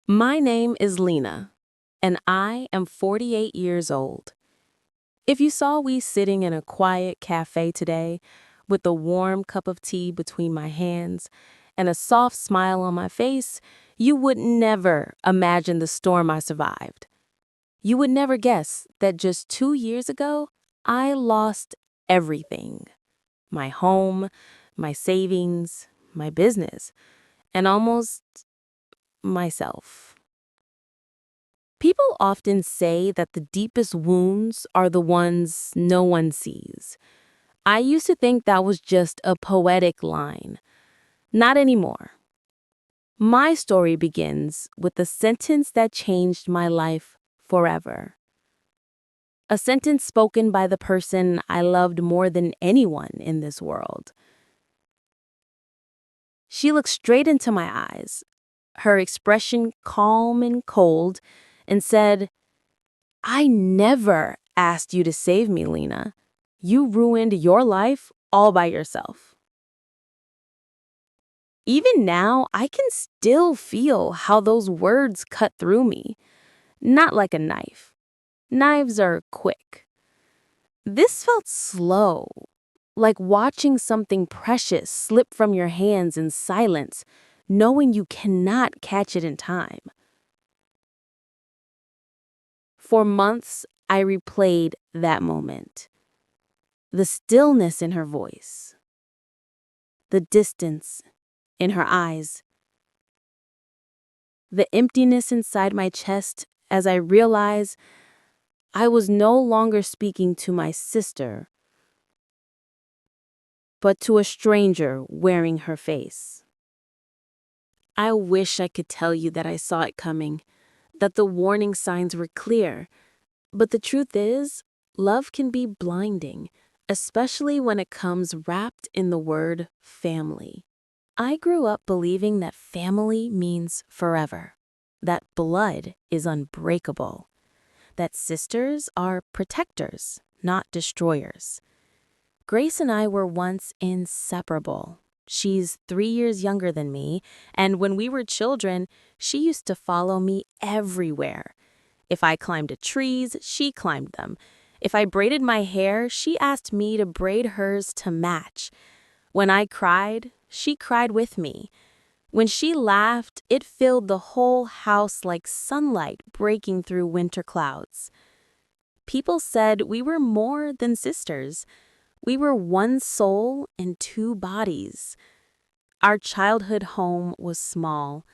My name is Lena, and I am 48 years old. If you saw me sitting in a quiet cafe today with a warm cup of tea between my hands and a soft smile on my face, you would never imagine the storm I survived. You would never guess that just 2 years ago, I lost everything: my home, my savings, my business, and almost myself. People often say that the deepest wounds are the ones no one sees. I used to think that was just a poetic line. Not anymore. My story begins with the sentence that changed my life forever. A sentence spoken by the person I loved more than anyone in this world. She looked straight into my eyes, her expression calm and cold, and said, "I never asked you to save me, Lena. You ruined your life all by yourself." Even now, I can still feel how those words cut through me. Not like a knife. Knives are quick. This felt slow, like watching something precious slip from your hands in silence, knowing you cannot catch it in time. For months, I replayed that moment. The stillness in her voice, the distance in her eyes, the emptiness inside my chest as I realized I was no longer speaking to my sister, but to a stranger wearing her face. I wish I could tell you that I saw it coming, that the warning signs were clear, but the truth is, love can be blinding, especially when it comes wrapped in the word family. I grew up believing that family means forever, that blood is unbreakable, that sisters are protectors, not destroyers. Grace and I were once inseparable. She's 3 years younger than me, and when we were children, she used to follow me everywhere. If I climbed trees, she climbed them. If I braided my hair, she asked me to braid hers to match. When I cried, she cried with me. When she laughed, it filled the whole house like sunlight breaking through winter clouds. People said we were more than sisters. We were one soul in two bodies. Our childhood home was small,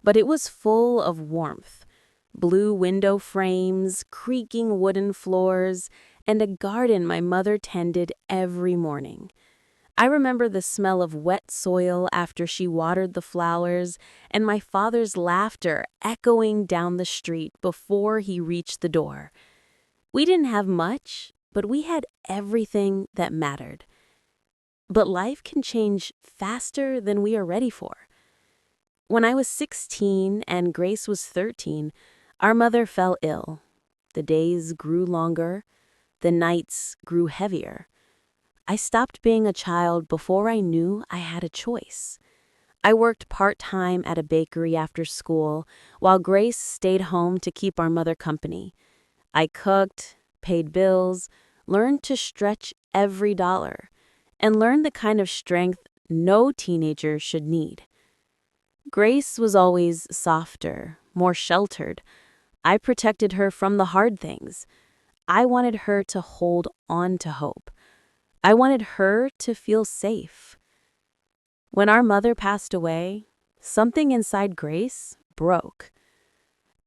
but it was full of warmth. Blue window frames, creaking wooden floors, and a garden my mother tended every morning. I remember the smell of wet soil after she watered the flowers, and my father's laughter echoing down the street before he reached the door. We didn't have much, but we had everything that mattered. But life can change faster than we are ready for. When I was 16 and Grace was 13, our mother fell ill. The days grew longer, the nights grew heavier. I stopped being a child before I knew I had a choice. I worked part-time at a bakery after school, while Grace stayed home to keep our mother company. I cooked, paid bills, learned to stretch every dollar, and learned the kind of strength no teenager should need. Grace was always softer, more sheltered. I protected her from the hard things. I wanted her to hold on to hope. I wanted her to feel safe. When our mother passed away, something inside Grace broke.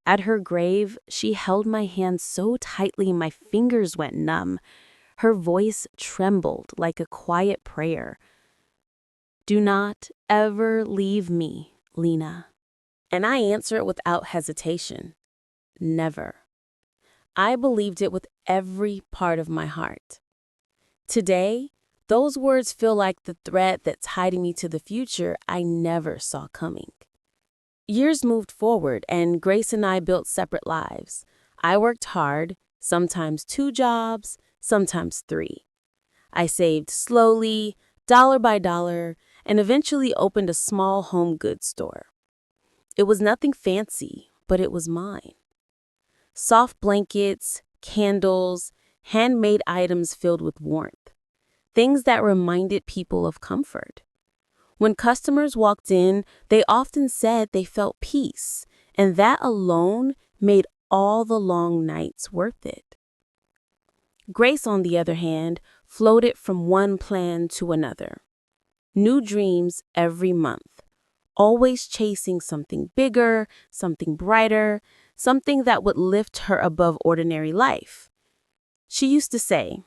At her grave, she held my hand so tightly my fingers went numb. Her voice trembled like a quiet prayer. "Do not ever leave me, Lena." And I answer it without hesitation. Never. I believed it with every part of my heart. Today, those words feel like the thread that's hiding me to the future I never saw coming. Years moved forward, and Grace and I built separate lives. I worked hard, sometimes 2 jobs, sometimes 3. I saved slowly, dollar by dollar, and eventually opened a small home goods store. It was nothing fancy, but it was mine. Soft blankets, candles, handmade items filled with warmth. Things that reminded people of comfort. When customers walked in, they often said they felt peace, and that alone made all the long nights worth it. Grace, on the other hand, floated from one plan to another. New dreams every month, always chasing something bigger, something brighter, something that would lift her above ordinary life. She used to say,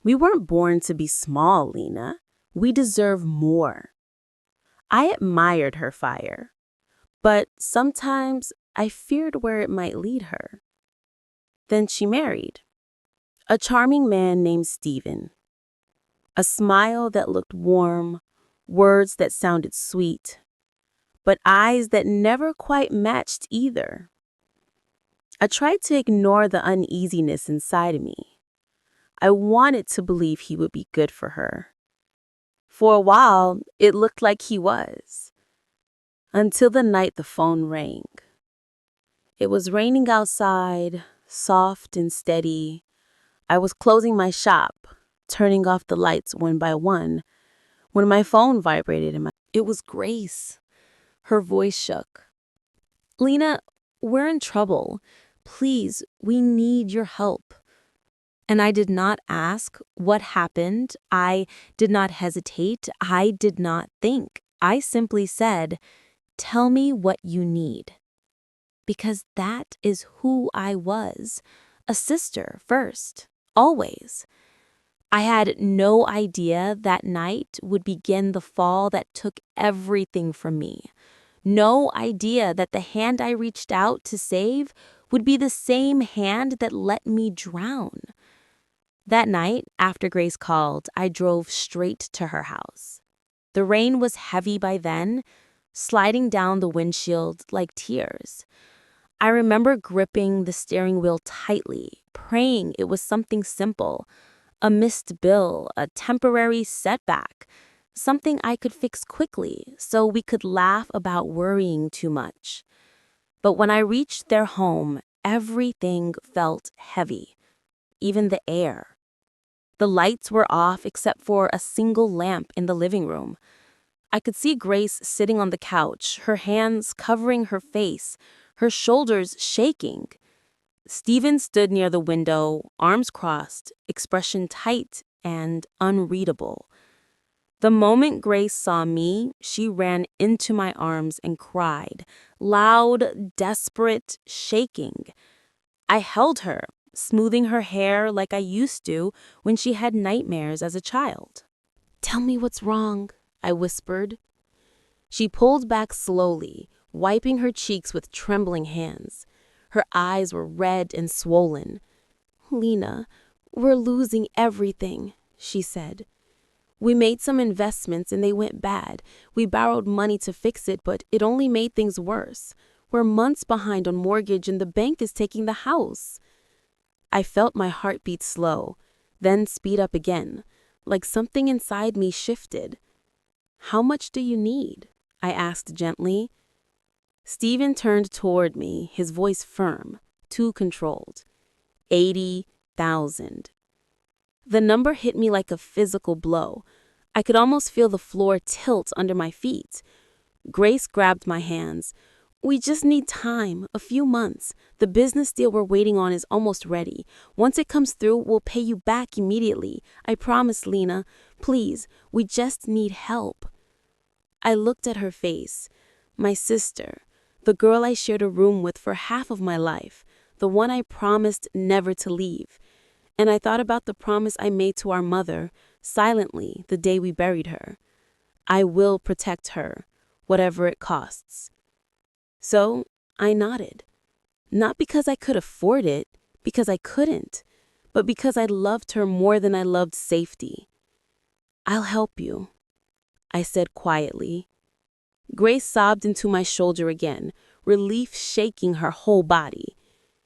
"We weren't born to be small, Lena. We deserve more." I admired her fire, but sometimes I feared where it might lead her. Then she married a charming man named Stephen. A smile that looked warm, words that sounded sweet, but eyes that never quite matched either. I tried to ignore the uneasiness inside of me. I wanted to believe he would be good for her. For a while, it looked like he was, until the night the phone rang. It was raining outside, soft and steady. I was closing my shop, turning off the lights one by one, when my phone vibrated in my... It was Grace. Her voice shook. "Lena, we're in trouble. Please, we need your help." And I did not ask what happened. I did not hesitate. I did not think. I simply said, "Tell me what you need." Because that is who I was. A sister first, always. I had no idea that night would begin the fall that took everything from me. No idea that the hand I reached out to save would be the same hand that let me drown. That night, after Grace called, I drove straight to her house. The rain was heavy by then, sliding down the windshield like tears. I remember gripping the steering wheel tightly, praying it was something simple, a missed bill, a temporary setback, something I could fix quickly so we could laugh about worrying too much. But when I reached their home, everything felt heavy, even the air. The lights were off except for a single lamp in the living room. I could see Grace sitting on the couch, her hands covering her face, her shoulders shaking. Stephen stood near the window, arms crossed, expression tight and unreadable. The moment Grace saw me, she ran into my arms and cried, loud, desperate, shaking. I held her, smoothing her hair like I used to when she had nightmares as a child. "Tell me what's wrong," I whispered. She pulled back slowly, wiping her cheeks with trembling hands. Her eyes were red and swollen. "Lena, we're losing everything," she said. "We made some investments and they went bad. We borrowed money to fix it, but it only made things worse. We're months behind on mortgage and the bank is taking the house." I felt my heart beat slow, then speed up again, like something inside me shifted. "How much do you need?" I asked gently. Stephen turned toward me, his voice firm, too controlled. 80,000. The number hit me like a physical blow. I could almost feel the floor tilt under my feet. Grace grabbed my hands. "We just need time, a few months. The business deal we're waiting on is almost ready. Once it comes through, we'll pay you back immediately. I promise, Lena. Please, we just need help." I looked at her face. My sister, the girl I shared a room with for half of my life, the one I promised never to leave. And I thought about the promise I made to our mother, silently, the day we buried her. I will protect her, whatever it costs. So I nodded. Not because I could afford it, because I couldn't, but because I loved her more than I loved safety. "I'll help you," I said quietly. Grace sobbed into my shoulder again, relief shaking her whole body.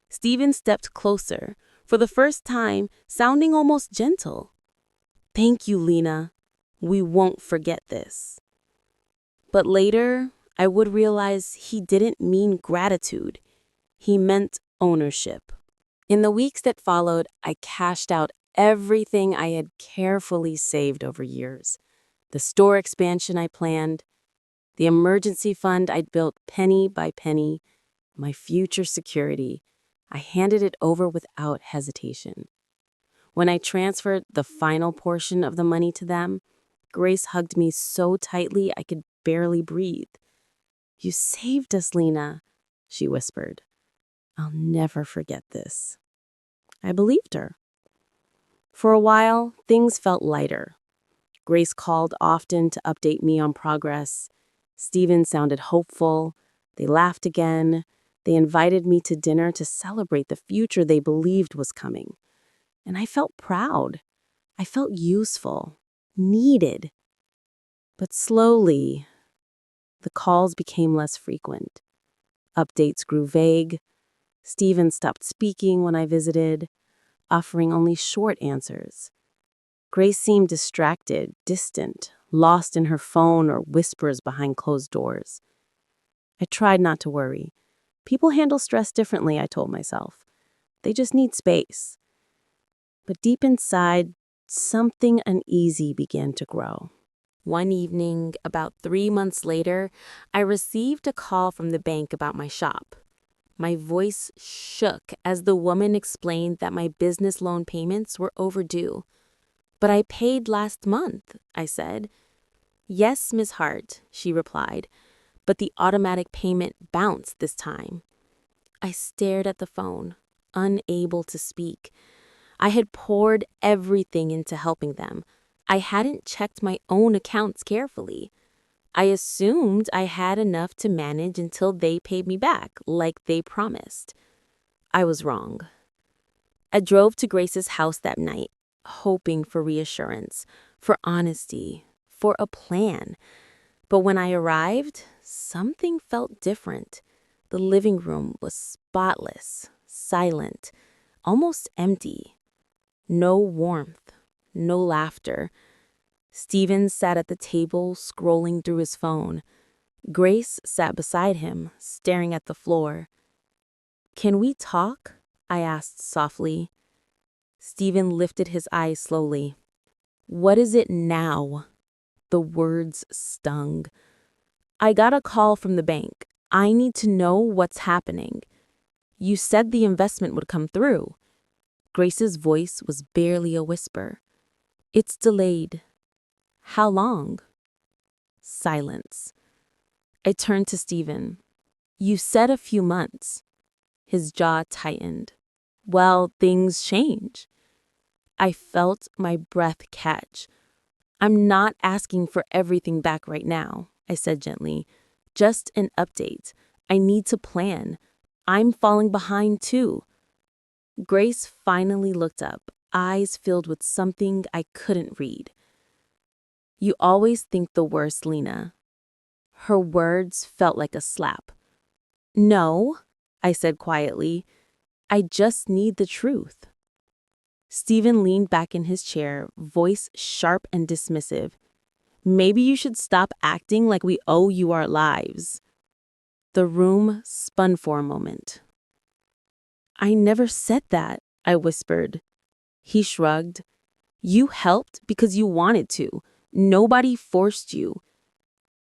Stephen stepped closer, for the first time, sounding almost gentle. "Thank you, Lena. We won't forget this." But later, I would realize he didn't mean gratitude. He meant ownership. In the weeks that followed, I cashed out everything I had carefully saved over years. The store expansion I planned, the emergency fund I'd built penny by penny, my future security. I handed it over without hesitation. When I transferred the final portion of the money to them, Grace hugged me so tightly I could barely breathe. "You saved us, Lena," she whispered. "I'll never forget this." I believed her. For a while, things felt lighter. Grace called often to update me on progress. Steven sounded hopeful. They laughed again. They invited me to dinner to celebrate the future they believed was coming. And I felt proud. I felt useful, needed. But slowly, the calls became less frequent. Updates grew vague. Steven stopped speaking when I visited, offering only short answers. Grace seemed distracted, distant, lost in her phone or whispers behind closed doors. I tried not to worry. People handle stress differently, I told myself. They just need space. But deep inside, something uneasy began to grow. One evening, about 3 months later, I received a call from the bank about my shop. My voice shook as the woman explained that my business loan payments were overdue. "But I paid last month," I said. "Yes, Miss Hart," she replied, "but the automatic payment bounced this time." I stared at the phone, unable to speak. I had poured everything into helping them. I hadn't checked my own accounts carefully. I assumed I had enough to manage until they paid me back, like they promised. I was wrong. I drove to Grace's house that night, hoping for reassurance, for honesty, for a plan. But when I arrived, something felt different. The living room was spotless, silent, almost empty. No warmth, no laughter. Steven sat at the table, scrolling through his phone. Grace sat beside him, staring at the floor. "Can we talk?" I asked softly. Steven lifted his eyes slowly. "What is it now?" The words stung. "I got a call from the bank. I need to know what's happening. You said the investment would come through." Grace's voice was barely a whisper. "It's delayed." "How long?" Silence. I turned to Steven. "You said a few months." His jaw tightened. "Well, things change." I felt my breath catch. "I'm not asking for everything back right now," I said gently. "Just an update. I need to plan. I'm falling behind too." Grace finally looked up, eyes filled with something I couldn't read. "You always think the worst, Lena." Her words felt like a slap. "No," I said quietly. "I just need the truth." Steven leaned back in his chair, voice sharp and dismissive. "Maybe you should stop acting like we owe you our lives." The room spun for a moment. "I never said that," I whispered. He shrugged. "You helped because you wanted to. Nobody forced you."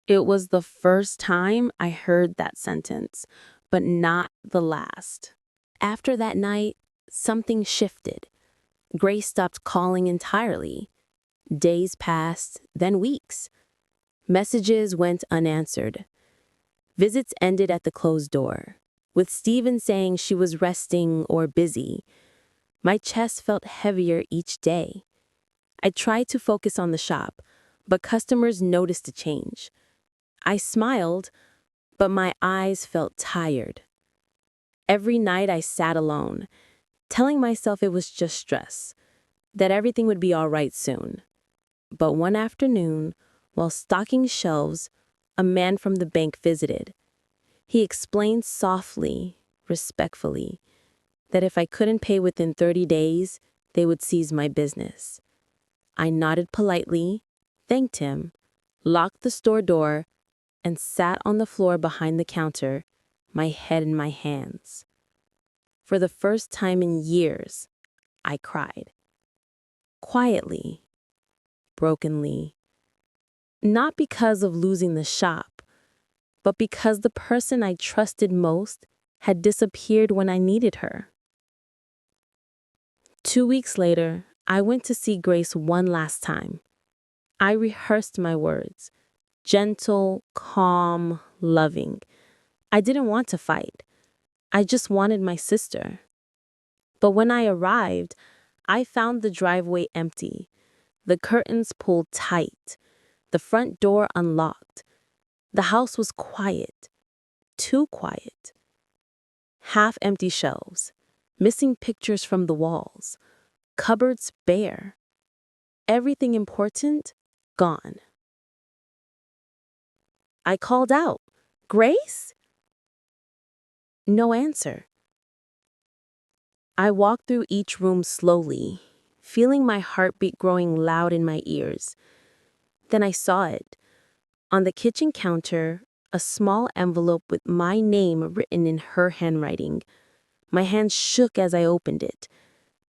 It was the first time I heard that sentence, but not the last. After that night, something shifted. Grace stopped calling entirely. Days passed, then weeks. Messages went unanswered. Visits ended at the closed door, with Steven saying she was resting or busy. My chest felt heavier each day. I tried to focus on the shop, but customers noticed a change. I smiled, but my eyes felt tired. Every night I sat alone, telling myself it was just stress, that everything would be all right soon. But one afternoon, while stocking shelves, a man from the bank visited. He explained softly, respectfully, that if I couldn't pay within 30 days, they would seize my business. I nodded politely, thanked him, locked the store door, and sat on the floor behind the counter, my head in my hands. For the first time in years, I cried. Quietly, brokenly. Not because of losing the shop, but because the person I trusted most had disappeared when I needed her. 2 weeks later, I went to see Grace one last time. I rehearsed my words. Gentle, calm, loving. I didn't want to fight. I just wanted my sister. But when I arrived, I found the driveway empty, the curtains pulled tight, the front door unlocked. The house was quiet, too quiet. Half-empty shelves, missing pictures from the walls, cupboards bare. Everything important, gone. I called out, "Grace?" No answer. I walked through each room slowly, feeling my heartbeat growing loud in my ears. Then I saw it. On the kitchen counter, a small envelope with my name written in her handwriting. My hand shook as I opened it.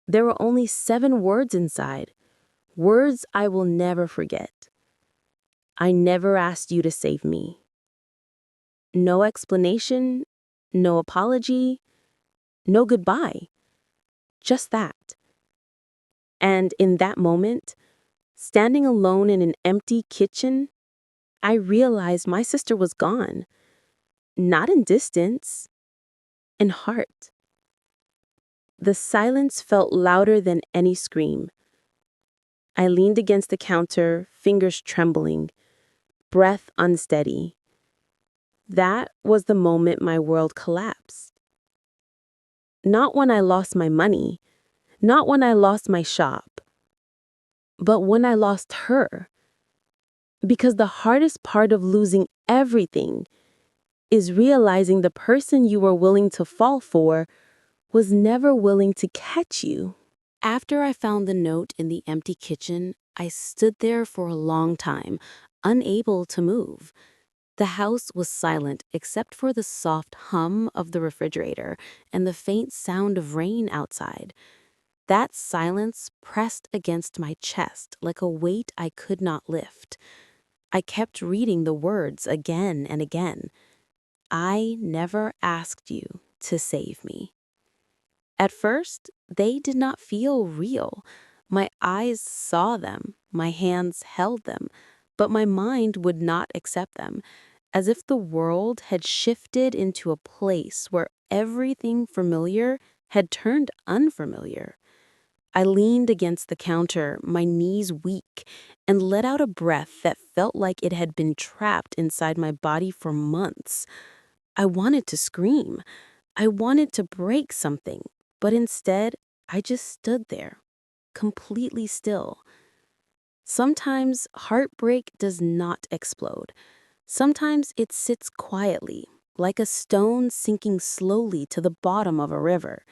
There were only 7 words inside, words I will never forget. I never asked you to save me. No explanation, no apology, no goodbye. Just that. And in that moment, standing alone in an empty kitchen, I realized my sister was gone. Not in distance, in heart. The silence felt louder than any scream. I leaned against the counter, fingers trembling, breath unsteady. That was the moment my world collapsed. Not when I lost my money, not when I lost my shop, but when I lost her. Because the hardest part of losing everything is realizing the person you were willing to fall for was never willing to catch you. After I found the note in the empty kitchen, I stood there for a long time, unable to move. The house was silent except for the soft hum of the refrigerator and the faint sound of rain outside. That silence pressed against my chest like a weight I could not lift. I kept reading the words again and again. I never asked you to save me. At first, they did not feel real. My eyes saw them, my hands held them, but my mind would not accept them, as if the world had shifted into a place where everything familiar had turned unfamiliar. I leaned against the counter, my knees weak, and let out a breath that felt like it had been trapped inside my body for months. I wanted to scream. I wanted to break something, but instead, I just stood there, completely still. Sometimes heartbreak does not explode. Sometimes it sits quietly, like a stone sinking slowly to the bottom of a river.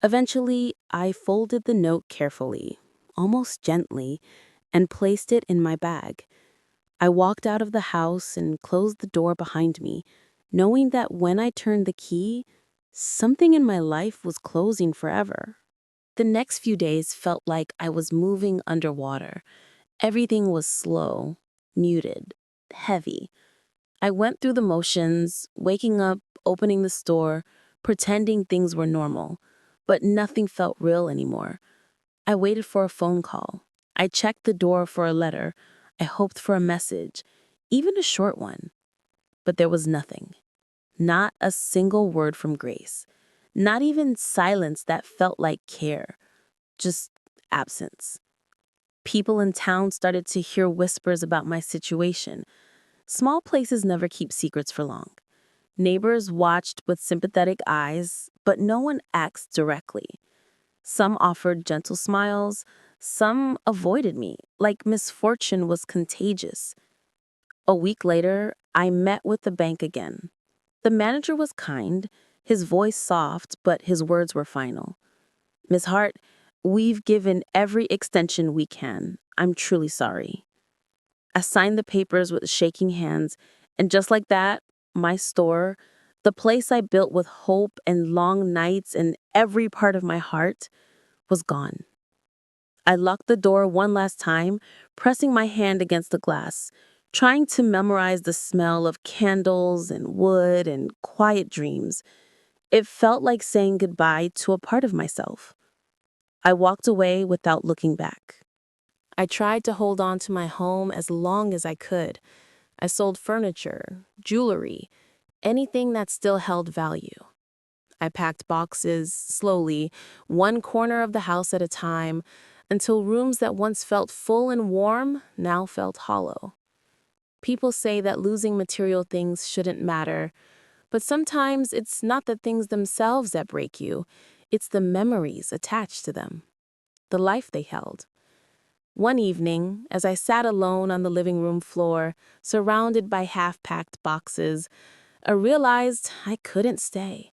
Eventually, I folded the note carefully, almost gently, and placed it in my bag. I walked out of the house and closed the door behind me, knowing that when I turned the key, something in my life was closing forever. The next few days felt like I was moving underwater. Everything was slow, muted, heavy. I went through the motions, waking up, opening the store, pretending things were normal, but nothing felt real anymore. I waited for a phone call. I checked the door for a letter. I hoped for a message, even a short one. But there was nothing. Not a single word from Grace. Not even silence that felt like care. Just absence. People in town started to hear whispers about my situation. Small places never keep secrets for long. Neighbors watched with sympathetic eyes, but no one acts directly. Some offered gentle smiles, some avoided me, like misfortune was contagious. A week later, I met with the bank again. The manager was kind, his voice soft, but his words were final. "Miss Hart, we've given every extension we can. I'm truly sorry." I signed the papers with shaking hands, And just like that, my store, the place I built with hope and long nights and every part of my heart, was gone. I locked the door one last time, pressing my hand against the glass, trying to memorize the smell of candles and wood and quiet dreams. It felt like saying goodbye to a part of myself. I walked away without looking back. I tried to hold on to my home as long as I could. I sold furniture, jewelry, anything that still held value. I packed boxes slowly, one corner of the house at a time, until rooms that once felt full and warm now felt hollow. People say that losing material things shouldn't matter, but sometimes it's not the things themselves that break you, it's the memories attached to them, the life they held. One evening, as I sat alone on the living room floor, surrounded by half-packed boxes, I realized I couldn't stay.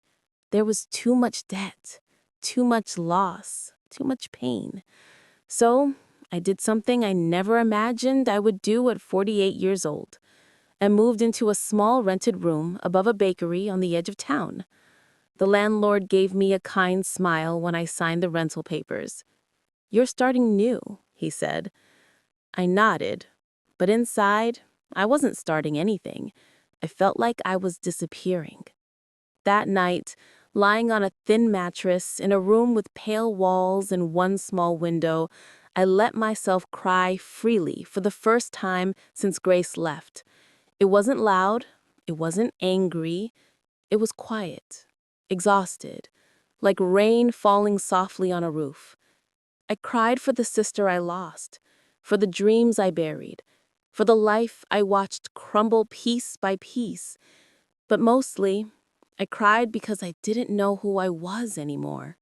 There was too much debt, too much loss, too much pain. So I did something I never imagined I would do at 48 years old. I moved into a small rented room above a bakery on the edge of town. The landlord gave me a kind smile when I signed the rental papers. "You're starting new," he said. I nodded, but inside, I wasn't starting anything. I felt like I was disappearing. That night, lying on a thin mattress in a room with pale walls and one small window, I let myself cry freely for the first time since Grace left. It wasn't loud, it wasn't angry, it was quiet, exhausted, like rain falling softly on a roof. I cried for the sister I lost, for the dreams I buried, for the life I watched crumble piece by piece. But mostly, I cried because I didn't know who I was anymore.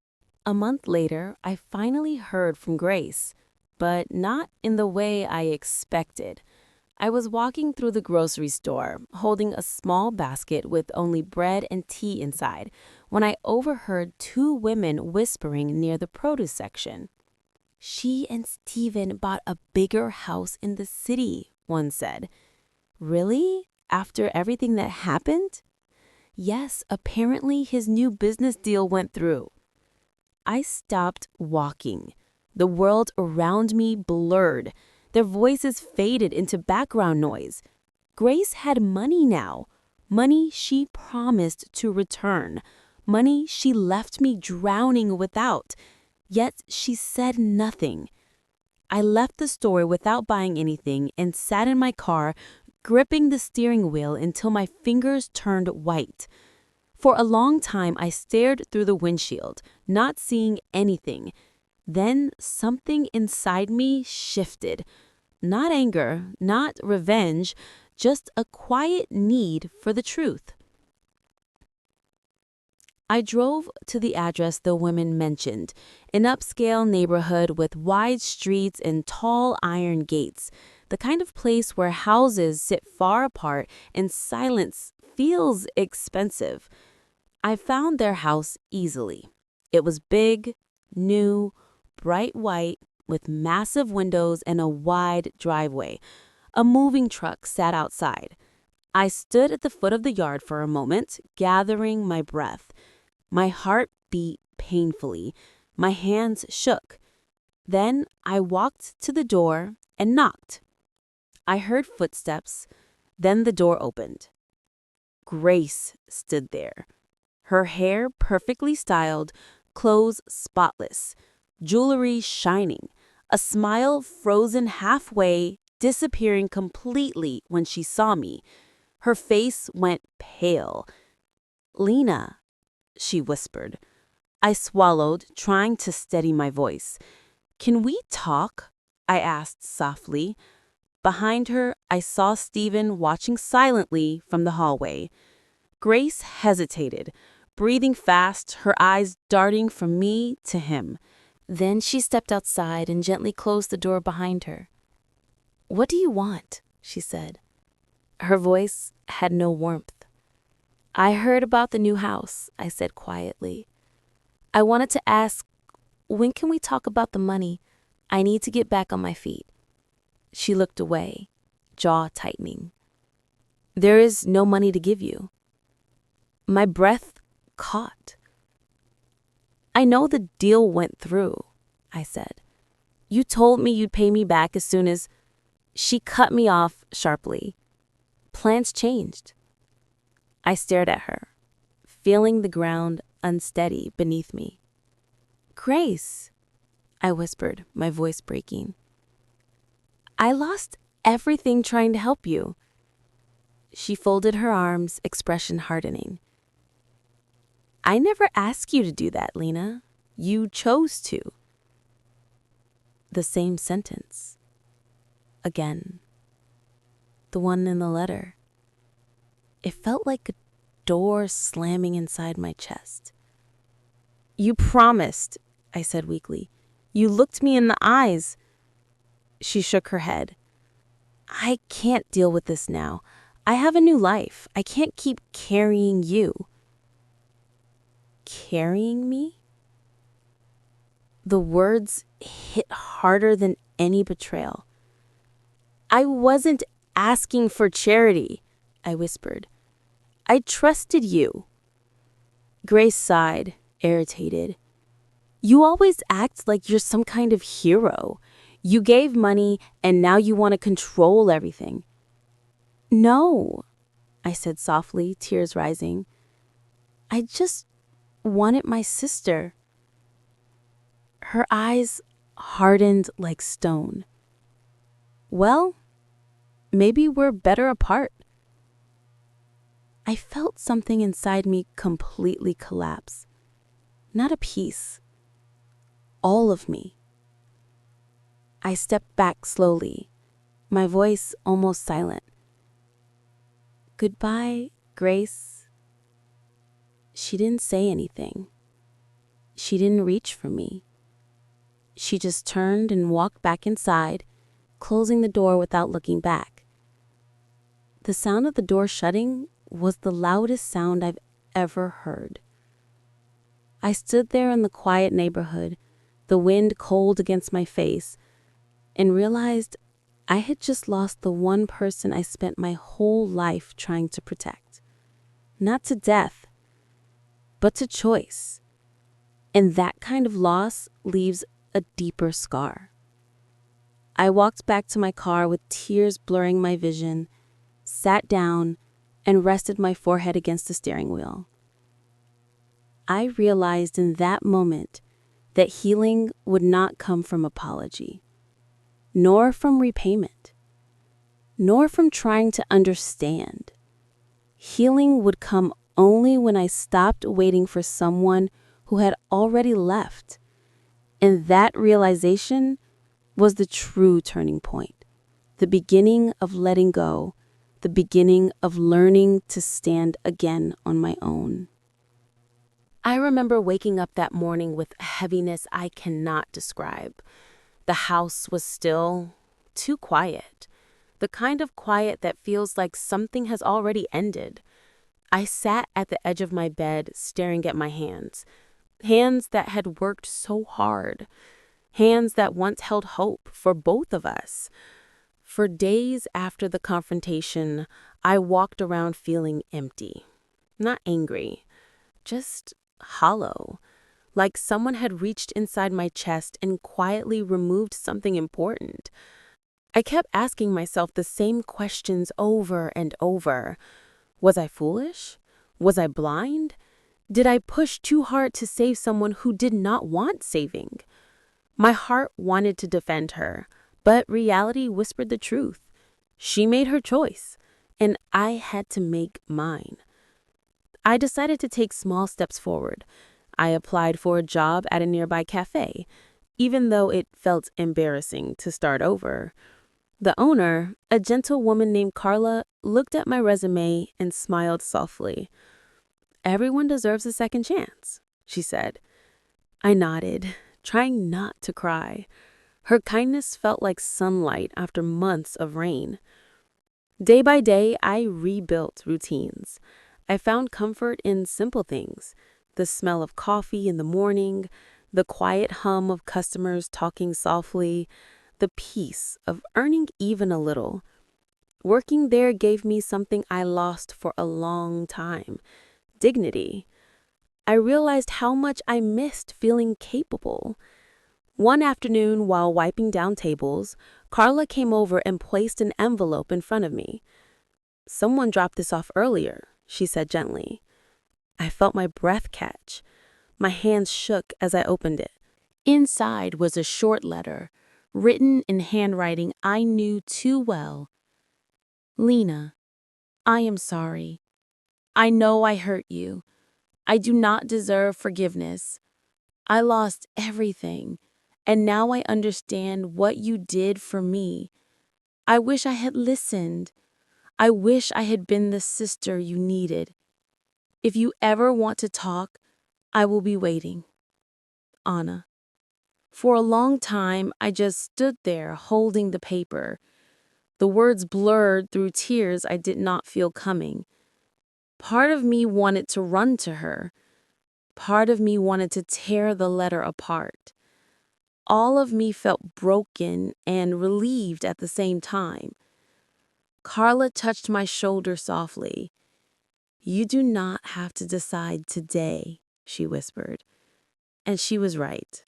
A month later, I finally heard from Grace, but not in the way I expected. I was walking through the grocery store, holding a small basket with only bread and tea inside, when I overheard two women whispering near the produce section. "She and Steven bought a bigger house in the city," one said. "Really? After everything that happened?" "Yes, apparently his new business deal went through." I stopped walking. The world around me blurred. Their voices faded into background noise. Grace had money now. Money she promised to return. Money she left me drowning without. Yet she said nothing. I left the store without buying anything and sat in my car, gripping the steering wheel until my fingers turned white. For a long time, I stared through the windshield, not seeing anything. Then something inside me shifted. Not anger, not revenge, just a quiet need for the truth. I drove to the address the women mentioned, an upscale neighborhood with wide streets and tall iron gates, the kind of place where houses sit far apart and silence feels expensive. I found their house easily. It was big, new, bright white, with massive windows and a wide driveway. A moving truck sat outside. I stood at the foot of the yard for a moment, gathering my breath. My heart beat painfully. My hands shook. Then I walked to the door and knocked. I heard footsteps. Then the door opened. Grace stood there. Her hair perfectly styled, clothes spotless, jewelry shining, a smile frozen halfway, disappearing completely when she saw me. Her face went pale. "Lena," she whispered. I swallowed, trying to steady my voice. "Can we talk?" I asked softly. Behind her, I saw Steven watching silently from the hallway. Grace hesitated, breathing fast, her eyes darting from me to him. Then she stepped outside and gently closed the door behind her. "What do you want?" she said. Her voice had no warmth. "I heard about the new house," I said quietly. "I wanted to ask, when can we talk about the money? I need to get back on my feet." She looked away, jaw tightening. There is no money to give you. My breath caught. I know the deal went through, I said. You told me you'd pay me back as soon as... She cut me off sharply. Plans changed. I stared at her, feeling the ground unsteady beneath me. Grace, I whispered, my voice breaking. I lost everything trying to help you. She folded her arms, expression hardening. I never asked you to do that, Lena. You chose to. The same sentence. Again. The one in the letter. It felt like a door slamming inside my chest. You promised, I said weakly. You looked me in the eyes. She shook her head. I can't deal with this now. I have a new life. I can't keep carrying you. Carrying me? The words hit harder than any betrayal. I wasn't asking for charity, I whispered. I trusted you. Grace sighed, irritated. You always act like you're some kind of hero. You gave money and now you want to control everything. No, I said softly, tears rising. I just wanted my sister. Her eyes hardened like stone. Well, maybe we're better apart. I felt something inside me completely collapse. Not a piece. All of me. I stepped back slowly, my voice almost silent. Goodbye, Grace. She didn't say anything. She didn't reach for me. She just turned and walked back inside, closing the door without looking back. The sound of the door shutting was the loudest sound I've ever heard. I stood there in the quiet neighborhood, the wind cold against my face, and realized I had just lost the one person I spent my whole life trying to protect. Not to death, but to choice. And that kind of loss leaves a deeper scar. I walked back to my car with tears blurring my vision, sat down, and rested my forehead against the steering wheel. I realized in that moment that healing would not come from apology, nor from repayment, nor from trying to understand. Healing would come only when I stopped waiting for someone who had already left. And that realization was the true turning point, the beginning of letting go, the beginning of learning to stand again on my own. I remember waking up that morning with a heaviness I cannot describe. The house was still, too quiet, the kind of quiet that feels like something has already ended. I sat at the edge of my bed staring at my hands that had worked so hard, hands that once held hope for both of us. For days after the confrontation, I walked around feeling empty, not angry, just hollow, like someone had reached inside my chest and quietly removed something important. I kept asking myself the same questions over and over. Was I foolish? Was I blind? Did I push too hard to save someone who did not want saving? My heart wanted to defend her, but reality whispered the truth. She made her choice, and I had to make mine. I decided to take small steps forward. I applied for a job at a nearby cafe, even though it felt embarrassing to start over. The owner, a gentle woman named Carla, looked at my resume and smiled softly. Everyone deserves a second chance, she said. I nodded, trying not to cry. Her kindness felt like sunlight after months of rain. Day by day, I rebuilt routines. I found comfort in simple things, the smell of coffee in the morning, the quiet hum of customers talking softly, the peace of earning even a little. Working there gave me something I lost for a long time: dignity. I realized how much I missed feeling capable. One afternoon, while wiping down tables, Carla came over and placed an envelope in front of me. "Someone dropped this off earlier," she said gently. I felt my breath catch. My hands shook as I opened it. Inside was a short letter, written in handwriting I knew too well. "Lena, I am sorry. I know I hurt you. I do not deserve forgiveness. I lost everything, and now I understand what you did for me. I wish I had listened. I wish I had been the sister you needed. If you ever want to talk, I will be waiting. Anna." For a long time, I just stood there holding the paper. The words blurred through tears I did not feel coming. Part of me wanted to run to her. Part of me wanted to tear the letter apart. All of me felt broken and relieved at the same time. Carla touched my shoulder softly. "You do not have to decide today," she whispered. And she was right.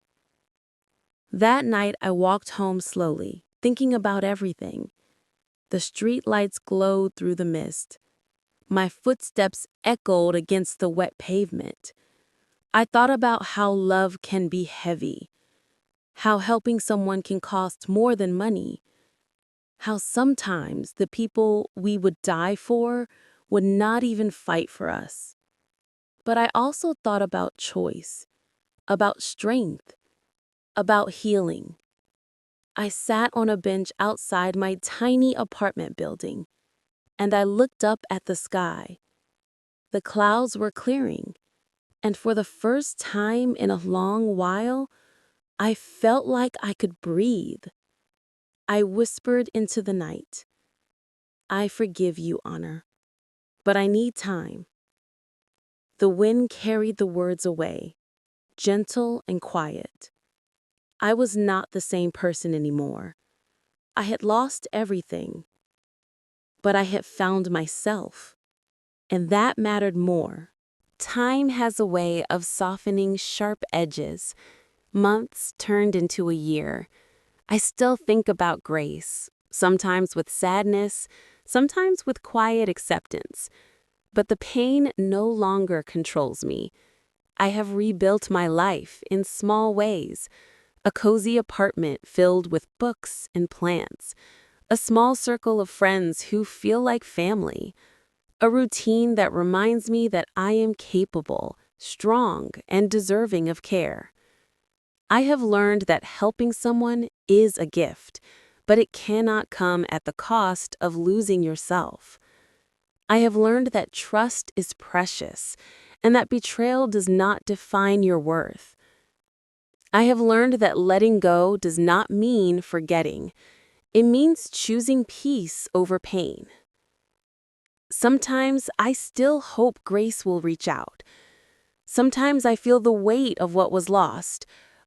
That night, I walked home slowly, thinking about everything. The street lights glowed through the mist. My footsteps echoed against the wet pavement. I thought about how love can be heavy, how helping someone can cost more than money, how sometimes the people we would die for would not even fight for us. But I also thought about choice, about strength, about healing. I sat on a bench outside my tiny apartment building, and I looked up at the sky. The clouds were clearing, and for the first time in a long while, I felt like I could breathe. I whispered into the night, "I forgive you, Honor, but I need time." The wind carried the words away, gentle and quiet. I was not the same person anymore. I had lost everything, but I had found myself, and that mattered more. Time has a way of softening sharp edges. Months turned into a year. I still think about Grace, sometimes with sadness, sometimes with quiet acceptance. But the pain no longer controls me. I have rebuilt my life in small ways. A cozy apartment filled with books and plants. A small circle of friends who feel like family. A routine that reminds me that I am capable, strong, and deserving of care. I have learned that helping someone is a gift, but it cannot come at the cost of losing yourself. I have learned that trust is precious, and that betrayal does not define your worth. I have learned that letting go does not mean forgetting. It means choosing peace over pain. Sometimes I still hope Grace will reach out. Sometimes I feel the weight of what was lost,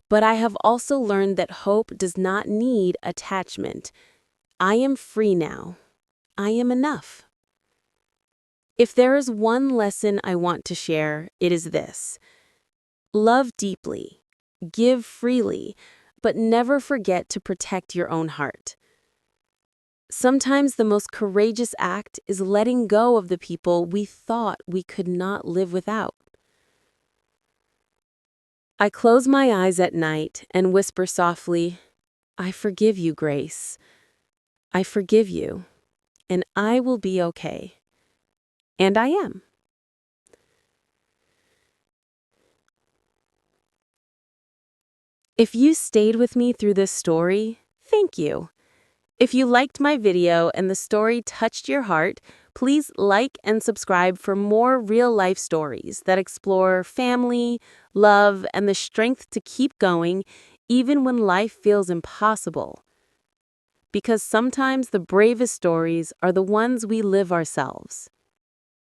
but I have also learned that hope does not need attachment. I am free now. I am enough. If there is one lesson I want to share, it is this: love deeply, give freely, but never forget to protect your own heart. Sometimes the most courageous act is letting go of the people we thought we could not live without. I close my eyes at night and whisper softly, "I forgive you, Grace. I forgive you, and I will be okay." And I am. If you stayed with me through this story, thank you. If you liked my video and the story touched your heart, please like and subscribe for more real-life stories that explore family, love, and the strength to keep going even when life feels impossible. Because sometimes the bravest stories are the ones we live ourselves.